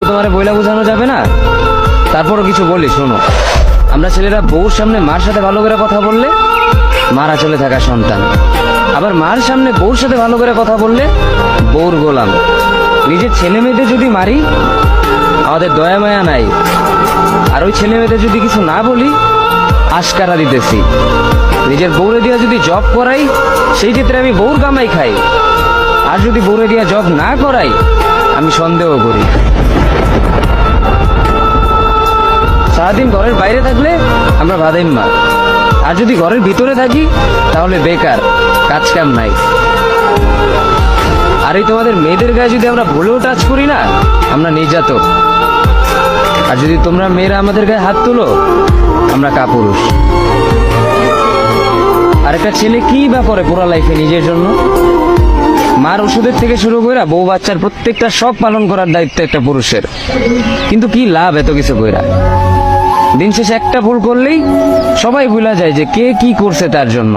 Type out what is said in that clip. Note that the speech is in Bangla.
তোমারে বইলা বোঝানো যাবে না, তারপরও কিছু বলি শোনো। আমরা ছেলেরা বউর সামনে মার সাথে ভালো করে কথা বললে মার আঁচলে থাকা সন্তান, আবার মার সামনে বউর সাথে ভালো করে কথা বললে বউর গোলাম। নিজের ছেলে মেয়েদের যদি মারি আমাদের দয়া মায়া নাই, আর ওই ছেলে মেয়েদের যদি কিছু না বলি আশকারা দিতেছি। নিজের বউরে দিয়া যদি জব করাই সেই ক্ষেত্রে আমি বউর কামাই খাই, আর যদি বউরে দিয়া জব না করাই আমি সন্দেহ করি। সারাদিন ঘরের বাইরে থাকলে আমরা ভাদাইম্মা, আর যদি ঘরের ভিতরে থাকি তাহলে বেকার, কাজ কাম নাই। আর এই তোমাদের মেয়েদের গায়ে যদি আমরা ভুলেও টাচ করি না আমরা নির্যাতক, আর যদি তোমরা মেয়েরা আমাদের গায়ে হাত তুলো আমরা কাপুরুষ। আর একটা ছেলে কি বা করে পুরো লাইফে নিজের জন্য? মার ওষুধের থেকে শুরু করে বউ বাচ্চার প্রত্যেকটা সব পালন করার দায়িত্ব একটা পুরুষের। কিন্তু কি লাভ এত কিছু কইরা? দিন শেষে একটা ভুল করলেই সবাই ভুলা যায় যে কে কি করছে তার জন্য।